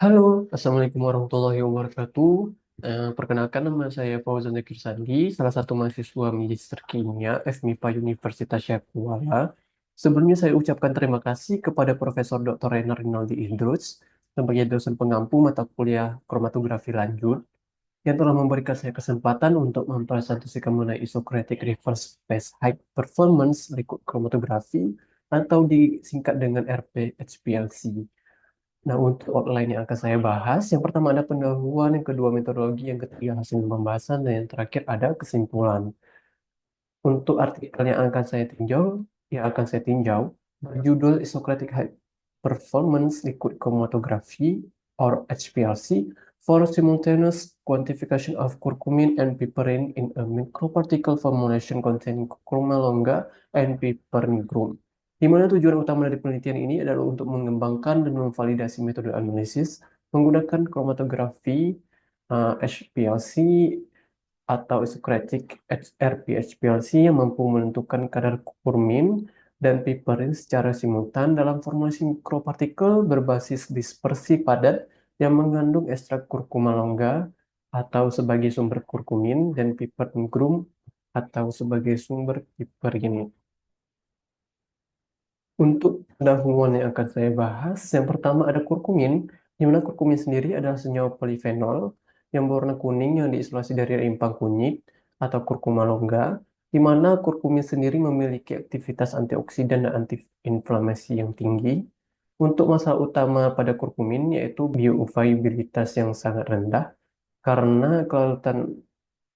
Halo, Assalamualaikum warahmatullahi wabarakatuh. Perkenalkan nama saya Fauzan Zakir Sandi, salah satu mahasiswa Magister Kimia FMIPA Universitas Syakuala. Sebelumnya saya ucapkan terima kasih kepada Profesor Dr. Renar Rinaldi Idrus sebagai dosen pengampu mata kuliah kromatografi lanjut yang telah memberikan saya kesempatan untuk mempresentasikan mengenai Isocratic Reverse Phase High Performance Liquid Chromatography atau disingkat dengan RP-HPLC. Nah, untuk outline yang akan saya bahas, yang pertama ada pendahuluan, yang kedua metodologi, yang ketiga hasil pembahasan, dan yang terakhir ada kesimpulan. Untuk artikel yang akan saya tinjau, berjudul Isocratic High Performance Liquid Chromatography or HPLC for simultaneous quantification of curcumin and piperin in a microparticle formulation containing curcuma longa and piper nigrum. Di mana tujuan utama dari penelitian ini adalah untuk mengembangkan dan memvalidasi metode analisis menggunakan kromatografi HPLC atau Socratic RP-HPLC yang mampu menentukan kadar kurkumin dan piperin secara simultan dalam formulasi mikropartikel berbasis dispersi padat yang mengandung ekstrak kurkuma longga atau sebagai sumber kurkumin dan piper nigrum atau sebagai sumber piperin. Untuk pendahuluan yang akan saya bahas, yang pertama ada kurkumin, di mana kurkumin sendiri adalah senyawa polifenol yang berwarna kuning yang diisolasi dari rimpang kunyit atau kurkuma longga, di mana kurkumin sendiri memiliki aktivitas antioksidan dan antiinflamasi yang tinggi. Untuk masalah utama pada kurkumin yaitu bioavailabilitas yang sangat rendah karena kelautan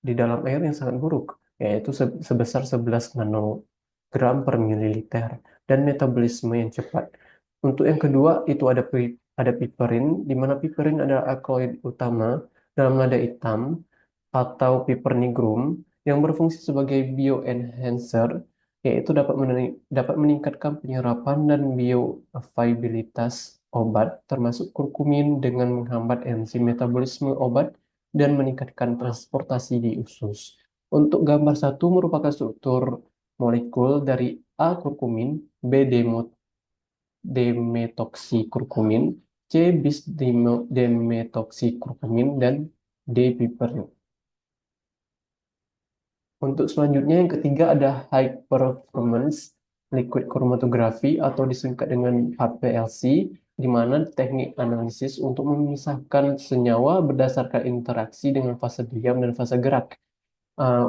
di dalam air yang sangat buruk, yaitu sebesar 11 nanogram per mililiter, dan metabolisme yang cepat. Untuk yang kedua, itu ada piperin, di mana piperin adalah alkaloid utama dalam lada hitam atau piper nigrum yang berfungsi sebagai bioenhancer, yaitu dapat meningkatkan penyerapan dan bioavailabilitas obat, termasuk kurkumin dengan menghambat enzim metabolisme obat dan meningkatkan transportasi di usus. Untuk gambar satu merupakan struktur molekul dari A kurkumin, B demetoksikurkumin, C bis demetoksikurkumin, dan D piperin. Untuk selanjutnya yang ketiga ada High Performance Liquid Chromatography atau disingkat dengan HPLC, di mana teknik analisis untuk memisahkan senyawa berdasarkan interaksi dengan fase diam dan fase gerak.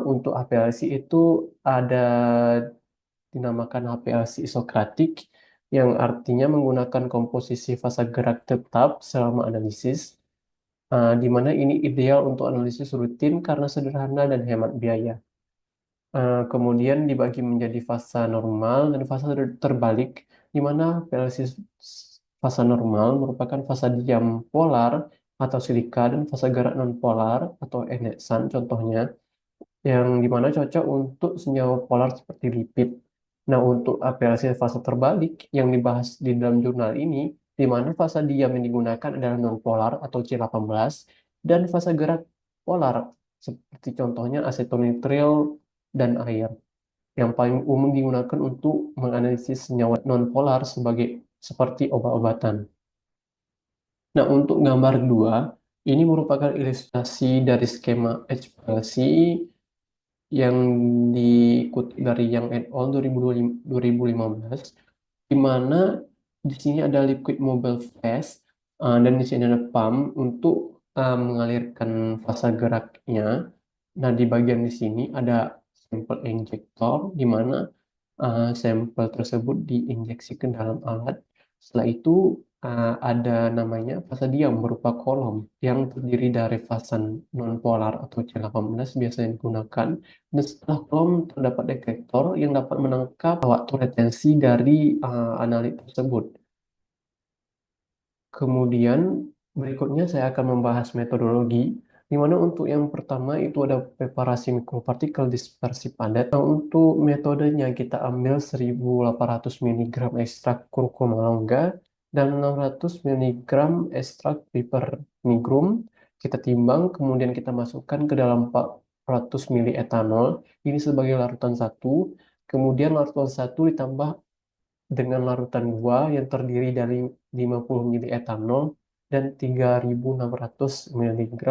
Untuk HPLC itu ada dinamakan HPLC isokratik, yang artinya menggunakan komposisi fase gerak tetap selama analisis, di mana ini ideal untuk analisis rutin karena sederhana dan hemat biaya. Kemudian dibagi menjadi fasa normal dan fasa terbalik, di mana PLC fasa normal merupakan fasa diam polar atau silika dan fasa gerak non-polar atau enhexan contohnya, yang dimana cocok untuk senyawa polar seperti lipid. Nah, untuk aplikasi fase terbalik yang dibahas di dalam jurnal ini, di mana fase diam yang digunakan adalah non-polar atau C18 dan fase gerak polar, seperti contohnya asetonitril dan air, yang paling umum digunakan untuk menganalisis senyawa non-polar seperti obat-obatan. Nah, untuk gambar 2, ini merupakan ilustrasi dari skema HPLC yang diikut dari Yang et al. 2015, di mana di sini ada liquid mobile phase, dan di sini ada pump untuk mengalirkan fasa geraknya. Nah, di bagian di sini ada sampel injektor, di mana sampel tersebut diinjeksi ke dalam alat. Setelah itu ada namanya fasa diam berupa kolom yang terdiri dari fasa nonpolar atau C18 biasanya digunakan. Dan setelah kolom terdapat detektor yang dapat menangkap waktu retensi dari analit tersebut. Kemudian berikutnya saya akan membahas metodologi, di mana untuk yang pertama itu ada preparasi mikropartikel dispersi padat. Nah, untuk metodenya kita ambil 1800 mg ekstrak kurkuma longga dan 600 mg ekstrak piper nigrum. Kita timbang, kemudian kita masukkan ke dalam 400 ml etanol. Ini sebagai larutan satu. Kemudian larutan satu ditambah dengan larutan 2 yang terdiri dari 50 ml etanol dan 3.600 mg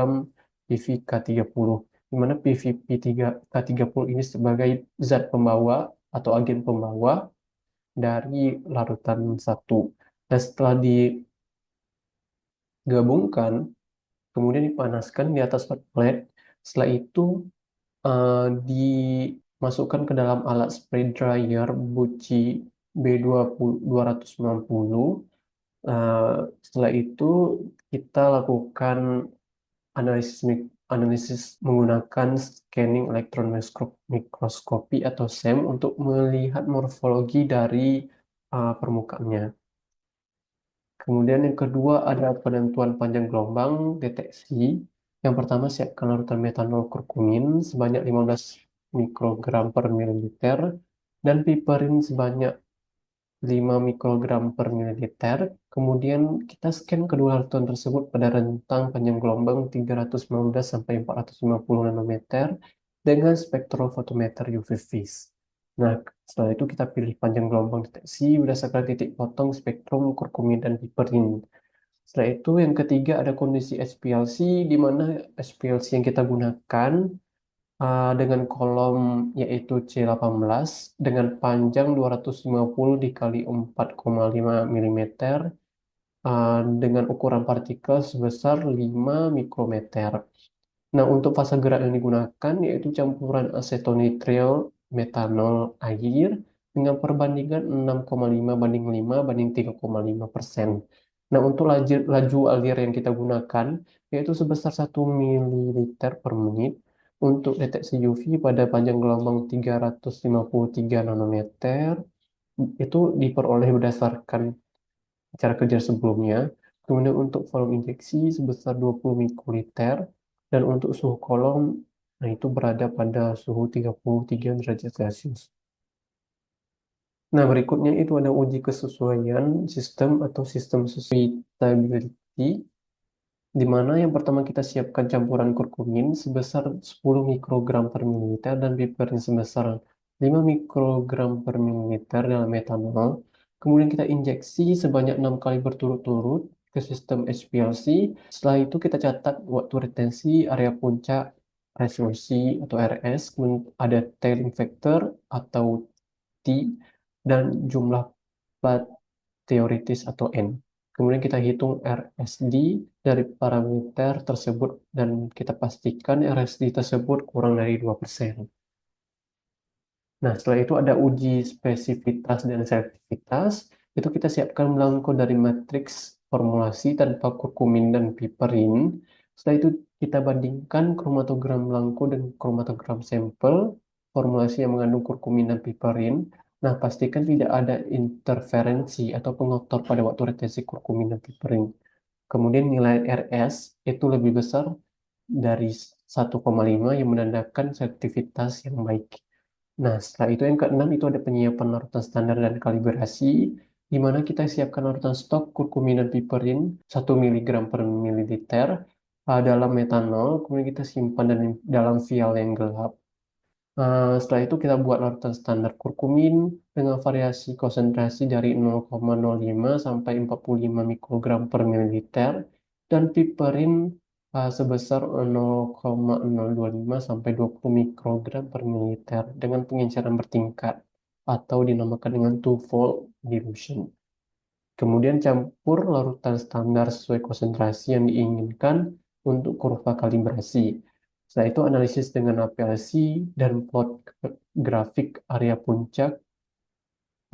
PVK30, di mana PVP3K30 ini sebagai zat pembawa atau agen pembawa dari larutan satu. Dan setelah digabungkan, kemudian dipanaskan di atas hot plate. Setelah itu dimasukkan ke dalam alat spray dryer Bucci B290. Eh, Setelah itu kita lakukan analisis menggunakan scanning elektron mikroskopi atau SEM untuk melihat morfologi dari permukaannya. Kemudian yang kedua ada penentuan panjang gelombang deteksi. Yang pertama siapkan larutan metanol kurkumin sebanyak 15 mikrogram per mililiter dan piperin sebanyak 5 mikrogram per mililiter. Kemudian kita scan kedua larutan tersebut pada rentang panjang gelombang 315 sampai 450 nanometer dengan spektrofotometer UV vis. Nah, setelah itu kita pilih panjang gelombang deteksi berdasarkan titik potong spektrum kurkumin dan piperin. Setelah itu yang ketiga ada kondisi SPLC, di mana SPLC yang kita gunakan dengan kolom yaitu C18 dengan panjang 250 dikali 4,5 mm dengan ukuran partikel sebesar 5 mikrometer. Nah, untuk fase gerak yang digunakan yaitu campuran asetonitril metanol air dengan perbandingan 6,5 banding 5 banding 3,5%. Nah, untuk laju alir yang kita gunakan yaitu sebesar 1 ml per menit untuk deteksi UV pada panjang gelombang 353 nanometer itu diperoleh berdasarkan cara kerja sebelumnya. Kemudian untuk volume injeksi sebesar 20 mikroliter dan untuk suhu kolom nah itu berada pada suhu 33 derajat Celcius. Nah, berikutnya itu ada uji kesesuaian sistem atau sistem sustainability, di mana yang pertama kita siapkan campuran kurkumin sebesar 10 mikrogram per mililiter dan piperin sebesar 5 mikrogram per mililiter dalam metanol. Kemudian kita injeksi sebanyak 6 kali berturut-turut ke sistem HPLC. Setelah itu kita catat waktu retensi, area puncak, resolusi atau RS, kemudian ada tailing factor atau T, dan jumlah plat teoritis atau N. Kemudian kita hitung RSD dari parameter tersebut dan kita pastikan RSD tersebut kurang dari 2%. Nah, setelah itu ada uji spesifitas dan selektivitas. Itu kita siapkan belangko dari matriks formulasi tanpa kurkumin dan piperin. Setelah itu kita bandingkan kromatogram belangko dan kromatogram sampel formulasi yang mengandung kurkumin dan piperin. Nah, pastikan tidak ada interferensi atau pengoktor pada waktu retensi kurkumin dan piperin. Kemudian nilai RS itu lebih besar dari 1,5 yang menandakan selektivitas yang baik. Nah, setelah itu yang keenam itu ada penyiapan larutan standar dan kalibrasi, di mana kita siapkan larutan stok kurkumin dan piperin 1 mg per mililiter dalam metanol, kemudian kita simpan dalam vial yang gelap. Setelah itu kita buat larutan standar kurkumin dengan variasi konsentrasi dari 0,05 sampai 45 mikrogram per mililiter dan piperin sebesar 0,025 sampai 20 mikrogram per mililiter dengan pengenceran bertingkat atau dinamakan dengan two-fold dilution. Kemudian campur larutan standar sesuai konsentrasi yang diinginkan untuk kurva kalibrasi. Setelah itu analisis dengan APLC dan plot grafik area puncak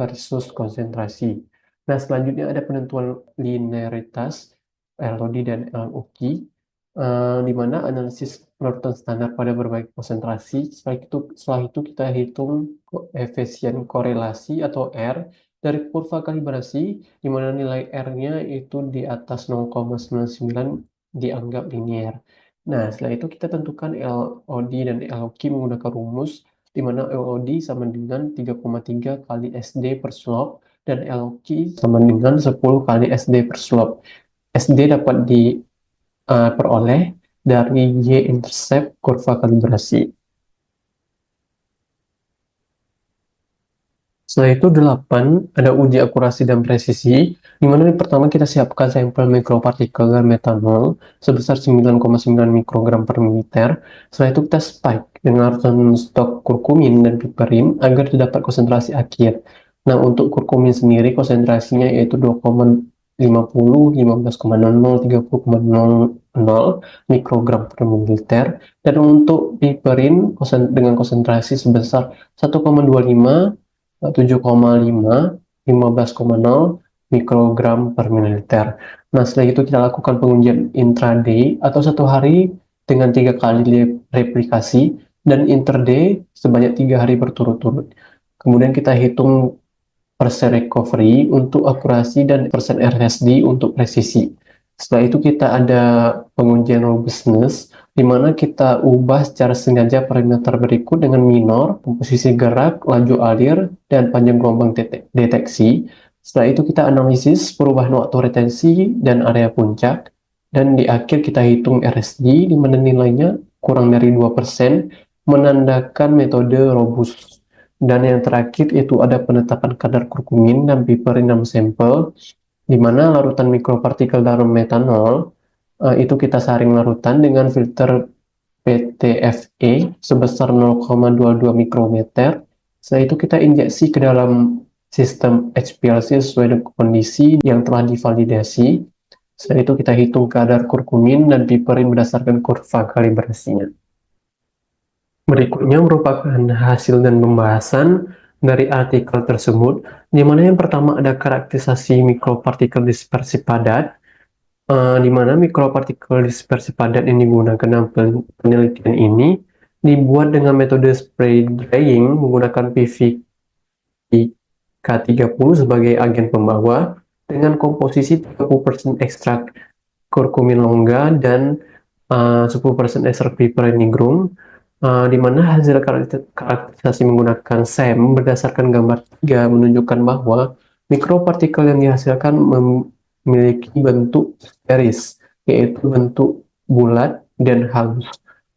versus konsentrasi. Nah, selanjutnya ada penentuan linearitas LOD dan LOQ, di mana analisis larutan standar pada berbagai konsentrasi. Setelah itu kita hitung koefisien korelasi atau R dari kurva kalibrasi, di mana nilai R-nya itu di atas 0,99 dianggap linear. Nah, setelah itu kita tentukan LOD dan LOQ menggunakan rumus di mana LOD sama dengan 3,3 kali SD per slop dan LOQ sama dengan 10 kali SD per slop. SD dapat diperoleh dari Y-intercept kurva kalibrasi. Setelah itu 8, ada uji akurasi dan presisi, di mana yang pertama kita siapkan sampel mikropartikel dan metanol sebesar 9,9 mikrogram per mililiter. Setelah itu kita spike dengan larutan stok kurkumin dan piperin agar didapat konsentrasi akhir. Nah, untuk kurkumin sendiri konsentrasinya yaitu 2,50, 15,00, 30,00 mikrogram per mililiter. Dan untuk piperin dengan konsentrasi sebesar 1,25, 7,5, 15,0 mikrogram per mililiter. Nah, setelah itu kita lakukan pengujian intraday atau satu hari dengan 3 kali replikasi dan interday sebanyak 3 hari berturut-turut. Kemudian kita hitung persen recovery untuk akurasi dan persen RSD untuk presisi. Setelah itu kita ada pengujian robustness, di mana kita ubah secara sengaja parameter berikut dengan minor, komposisi gerak, laju alir, dan panjang gelombang deteksi. Setelah itu kita analisis perubahan waktu retensi dan area puncak, dan di akhir kita hitung RSD, di mana nilainya kurang dari 2%, menandakan metode robust. Dan yang terakhir itu ada penetapan kadar kurkumin dan piperin dalam sampel, di mana larutan mikropartikel dalam metanol itu kita saring larutan dengan filter PTFE sebesar 0,22 mikrometer. Setelah itu kita injeksi ke dalam sistem HPLC sesuai dengan kondisi yang telah divalidasi. Setelah itu kita hitung kadar kurkumin dan piperin berdasarkan kurva kalibrasinya. Berikutnya merupakan hasil dan pembahasan dari artikel tersebut, di mana yang pertama ada karakterisasi mikropartikel dispersi padat, di mana mikropartikel dispersi padat yang digunakan dalam penelitian ini dibuat dengan metode spray drying menggunakan PVK30 sebagai agen pembawa dengan komposisi 30% ekstrak kurkumin longga dan 10% ekstrak piperin nigrum, di mana hasil karakterisasi menggunakan SEM berdasarkan gambar 3 menunjukkan bahwa mikropartikel yang dihasilkan memiliki bentuk sferis, yaitu bentuk bulat dan halus.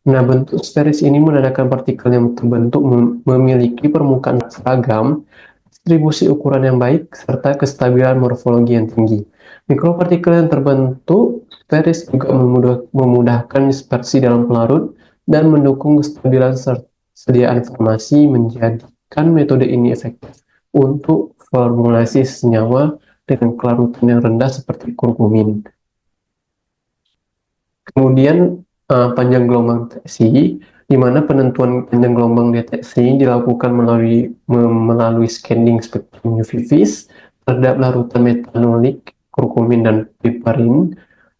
Nah, bentuk sferis ini menandakan partikel yang terbentuk memiliki permukaan seragam, distribusi ukuran yang baik, serta kestabilan morfologi yang tinggi. Mikropartikel yang terbentuk sferis juga memudahkan dispersi dalam pelarut dan mendukung kestabilan sediaan informasi, menjadikan metode ini efektif untuk formulasi senyawa dengan kelarutan yang rendah seperti kurkumin. Kemudian panjang gelombang deteksi, di mana penentuan panjang gelombang deteksi dilakukan melalui scanning spektrum UV vis terhadap larutan metanolik, kurkumin, dan piperin.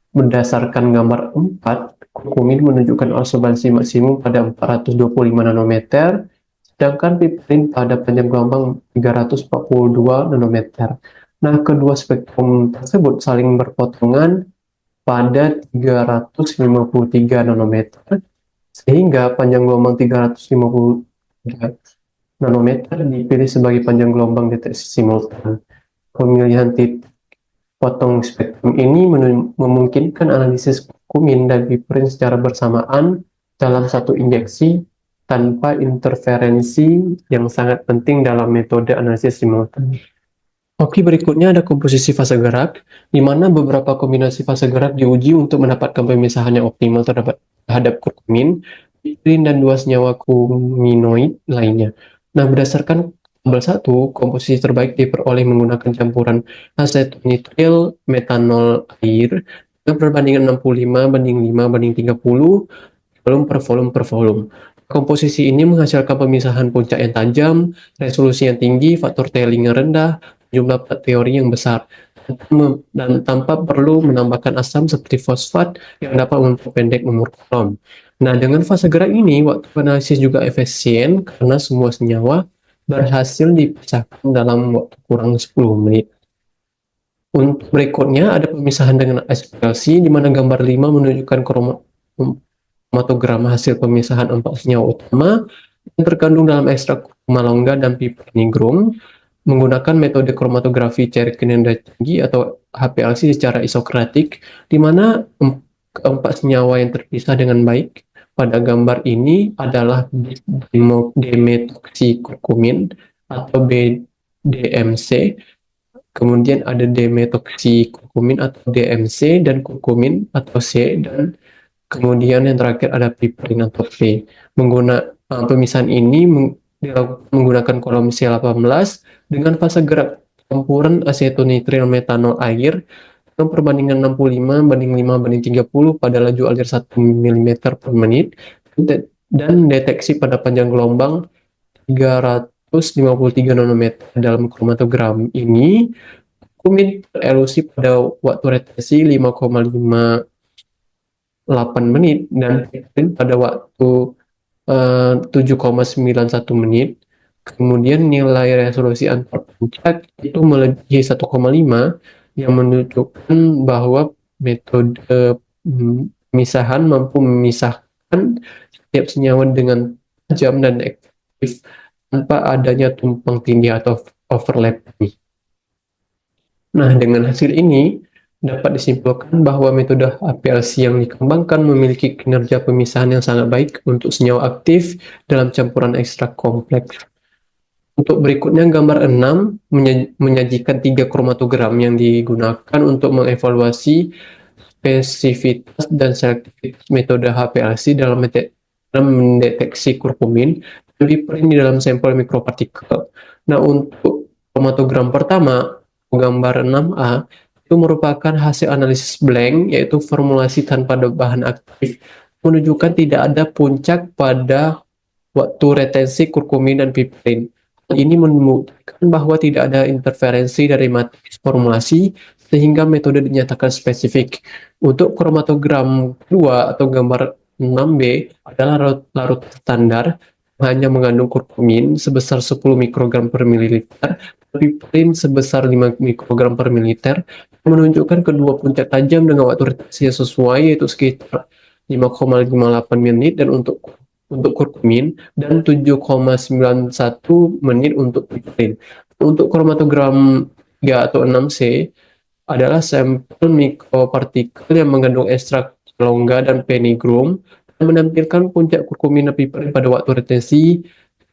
Berdasarkan gambar 4, kurkumin menunjukkan absorbansi maksimum pada 425 nanometer, sedangkan piperin pada panjang gelombang 342 nanometer. Nah, kedua spektrum tersebut saling berpotongan pada 353 nanometer, sehingga panjang gelombang 353 nanometer dipilih sebagai panjang gelombang deteksi simultan. Pemilihan titik potong spektrum ini memungkinkan analisis kurkumin dan piperin secara bersamaan dalam satu injeksi tanpa interferensi yang sangat penting dalam metode analisis simultan. Oke, berikutnya ada komposisi fase gerak, di mana beberapa kombinasi fase gerak diuji untuk mendapatkan pemisahan yang optimal terhadap kurkumin, piperin, dan 2 senyawa kuminoid lainnya. Nah, berdasarkan tabel 1, komposisi terbaik diperoleh menggunakan campuran asetonitrile metanol air dengan perbandingan 65:5:30 volume per volume. Komposisi ini menghasilkan pemisahan puncak yang tajam, resolusi yang tinggi, faktor tailing yang rendah, jumlah plat teori yang besar, dan tanpa perlu menambahkan asam seperti fosfat yang dapat memperpendek umur kolom. Nah, dengan fase gerak ini, waktu analisis juga efisien karena semua senyawa berhasil dipisahkan dalam waktu kurang 10 menit. Untuk berikutnya ada pemisahan dengan HPLC, di mana gambar 5 menunjukkan kromatogram hasil pemisahan 4 senyawa utama yang terkandung dalam ekstrak kurkuma longga dan piperin nigrum menggunakan metode kromatografi cairan kinesia tinggi atau HPLC secara isokratik, di mana keempat senyawa yang terpisah dengan baik pada gambar ini adalah dimetoksikurkumin atau DMC, kemudian ada dimetoksikurkumin atau DMC, dan kurkumin atau C, dan kemudian yang terakhir ada piperin atau P. Pemisahan ini dilakukan menggunakan kolom C18 dengan fase gerak campuran asetonitrile metanol air dengan perbandingan 65:5:30 pada laju alir 1 mm per menit, dan deteksi pada panjang gelombang 353 nanometer. Dalam kromatogram ini kurkumin terelusi pada waktu retensi 5,58 menit dan piperin pada waktu 7,91 menit. Kemudian nilai resolusi antar puncak itu melebihi 1,5, yang menunjukkan bahwa metode pemisahan mampu memisahkan setiap senyawa dengan tajam dan efektif tanpa adanya tumpang tindih atau overlapping. Nah, dengan hasil ini dapat disimpulkan bahwa metode HPLC yang dikembangkan memiliki kinerja pemisahan yang sangat baik untuk senyawa aktif dalam campuran ekstrak kompleks. Untuk berikutnya, gambar 6 menyajikan 3 kromatogram yang digunakan untuk mengevaluasi spesifitas dan selektivitas metode HPLC dalam mendeteksi kurkumin dan piperin di dalam sampel mikropartikel. Nah, untuk kromatogram pertama, gambar 6A, itu merupakan hasil analisis blank, yaitu formulasi tanpa bahan aktif, menunjukkan tidak ada puncak pada waktu retensi kurkumin dan piperin. Ini membuktikan bahwa tidak ada interferensi dari matriks formulasi sehingga metode dinyatakan spesifik. Untuk kromatogram kedua atau gambar 6B adalah larut standar hanya mengandung kurkumin sebesar 10 mikrogram per mililiter, piperin sebesar 5 mikrogram per mililiter, menunjukkan kedua puncak tajam dengan waktu retensi yang sesuai, yaitu sekitar 5,58 menit dan untuk kurkumin dan 7,91 menit untuk piperin. Untuk kromatogram 3 atau 6C adalah sampel mikropartikel yang mengandung ekstrak longga dan penigrum dan menampilkan puncak kurkumin dan piperin pada waktu retensi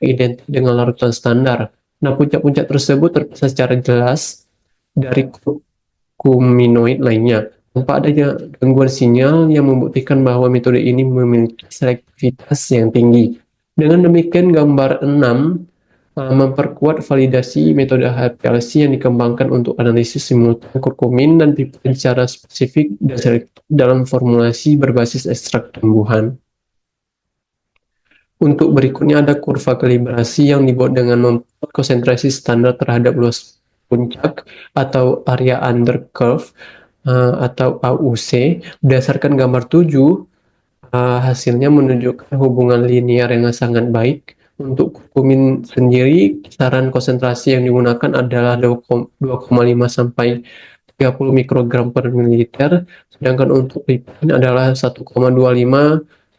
identik dengan larutan standar. Nah, puncak-puncak tersebut terpisah secara jelas dari kurkuminoid lainnya, tanpa adanya gangguan sinyal yang membuktikan bahwa metode ini memiliki selektivitas yang tinggi. Dengan demikian, gambar 6 memperkuat validasi metode HPLC yang dikembangkan untuk analisis simultan kurkumin dan piperin secara spesifik dan selektif dalam formulasi berbasis ekstrak tumbuhan. Untuk berikutnya ada kurva kalibrasi yang dibuat dengan membuat konsentrasi standar terhadap luas puncak atau area under curve atau AUC. Berdasarkan gambar 7, hasilnya menunjukkan hubungan linear yang sangat baik. Untuk kurkumin sendiri, kisaran konsentrasi yang digunakan adalah 2,5 sampai 30 mikrogram per mililiter, sedangkan untuk piperin adalah 1,25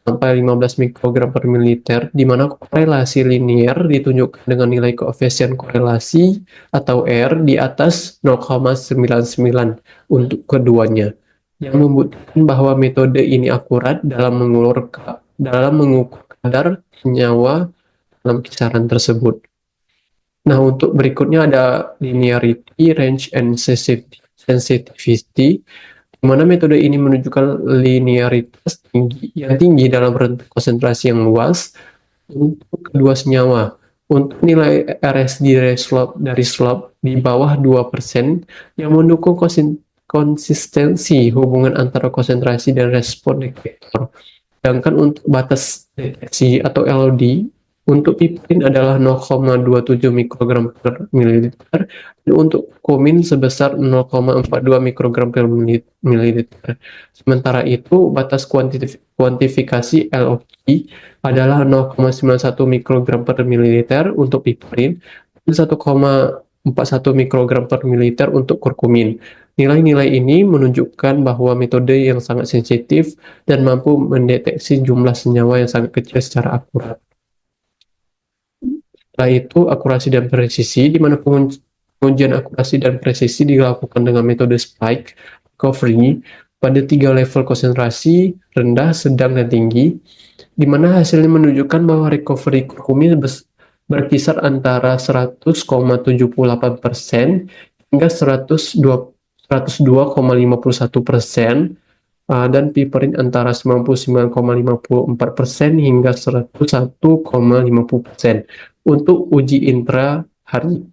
sampai 15 mikrogram per mililiter, di mana korelasi linear ditunjukkan dengan nilai koefisien korelasi atau R di atas 0,99 untuk keduanya, yang membuktikan bahwa metode ini akurat dalam mengukur kadar senyawa dalam kisaran tersebut. Nah, untuk berikutnya ada linearity, range, and sensitivity, di mana metode ini menunjukkan linearitas yang tinggi dalam rentang konsentrasi yang luas untuk kedua senyawa. Untuk nilai RSD dari slope di bawah 2%, yang mendukung konsistensi hubungan antara konsentrasi dan respon detektor. Sedangkan untuk batas deteksi atau LOD untuk piperin adalah 0,27 mikrogram per mililiter dan untuk kurkumin sebesar 0,42 mikrogram per mililiter. Sementara itu batas kuantifikasi LOD adalah 0,91 mikrogram per mililiter untuk piperin dan 1,41 mikrogram per mililiter untuk kurkumin. Nilai-nilai ini menunjukkan bahwa metode yang sangat sensitif dan mampu mendeteksi jumlah senyawa yang sangat kecil secara akurat. Setelah itu, akurasi dan presisi, di mana pengujian akurasi dan presisi dilakukan dengan metode spike recovery pada 3 level konsentrasi, rendah, sedang, dan tinggi, di mana hasilnya menunjukkan bahwa recovery kurkumin berkisar antara 100,78% hingga 102,51%, dan piperin antara 99,54% hingga 101,50% untuk uji intra-hari.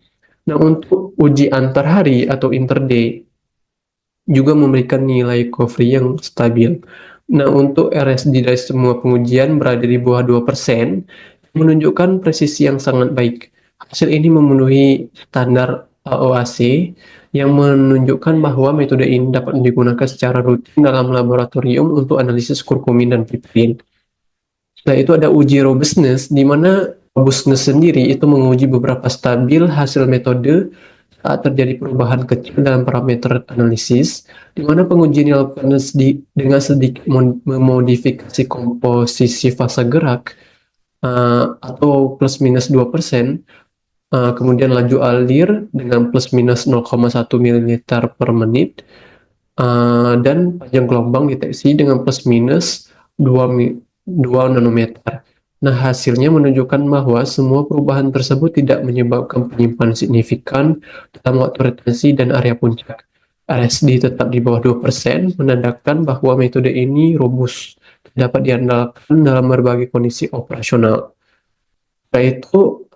Nah, untuk uji antar hari atau interday juga memberikan nilai recovery yang stabil. Nah, untuk RSD dari semua pengujian berada di bawah 2%, menunjukkan presisi yang sangat baik. Hasil ini memenuhi standar AOAC yang menunjukkan bahwa metode ini dapat digunakan secara rutin dalam laboratorium untuk analisis kurkumin dan piperin. Nah, itu ada uji robustness, di mana robustness sendiri itu menguji beberapa stabil hasil metode saat terjadi perubahan kecil dalam parameter analisis, di mana pengujian dilakukan dengan sedikit memodifikasi komposisi fase gerak, atau plus minus 2%, kemudian laju alir dengan plus minus 0,1 ml per menit, dan panjang gelombang deteksi dengan plus minus 2 nanometer. Nah, hasilnya menunjukkan bahwa semua perubahan tersebut tidak menyebabkan penyimpanan signifikan dalam waktu retensi dan area puncak. RSD tetap di bawah 2%, menandakan bahwa metode ini robust, dapat diandalkan dalam berbagai kondisi operasional. Yaitu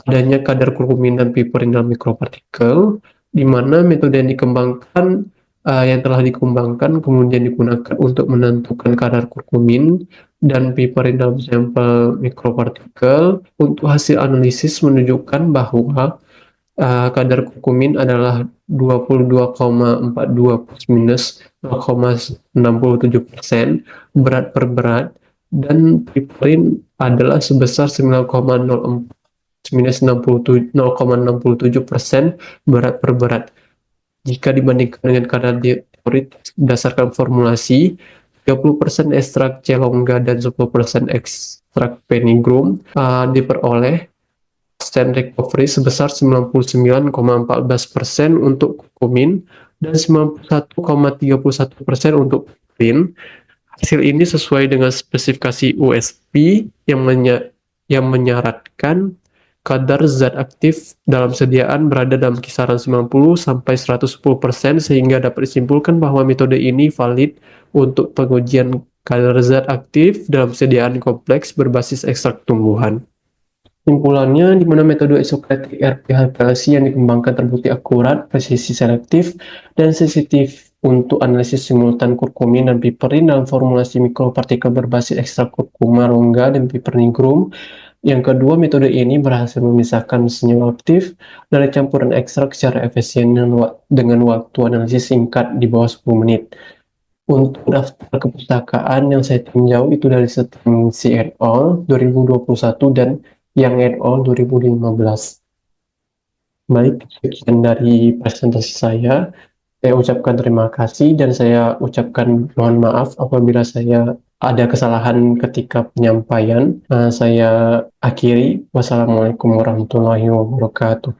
adanya kadar kurkumin dan piperin dalam mikropartikel, di mana metode yang dikembangkan, yang telah dikembangkan kemudian digunakan untuk menentukan kadar kurkumin dan piperin dalam sampel mikropartikel. Untuk hasil analisis menunjukkan bahwa kadar kurkumin adalah 22,42 plus minus 0,67% berat per berat, dan piperin adalah sebesar 9,04 minus 0,67% berat per berat. Jika dibandingkan dengan kadar teoritis berdasarkan formulasi, 30% ekstrak C longga dan 10% ekstrak penigrum diperoleh persen recovery sebesar 99,14% untuk kurkumin dan 91,31% untuk piperin. Hasil ini sesuai dengan spesifikasi USP yang menyaratkan kadar zat aktif dalam sediaan berada dalam kisaran 90-110%, sehingga dapat disimpulkan bahwa metode ini valid untuk pengujian kadar zat aktif dalam sediaan kompleks berbasis ekstrak tumbuhan. Simpulannya, di mana metode isokratik RP-HPLC yang dikembangkan terbukti akurat, presisi selektif, dan sensitif untuk analisis simultan kurkumin dan piperin dalam formulasi mikropartikel berbasis ekstrak kurkuma longga dan piper nigrum. Yang kedua, metode ini berhasil memisahkan senyawa aktif dari campuran ekstrak secara efisien dengan waktu analisis singkat di bawah 10 menit. Untuk daftar kepustakaan yang saya tinjau itu dari String et al. 2021 dan Yang et al. 2015. Baik, sekian dari presentasi saya. Saya ucapkan terima kasih dan saya ucapkan mohon maaf apabila saya ada kesalahan ketika penyampaian. Saya akhiri. Wassalamualaikum warahmatullahi wabarakatuh.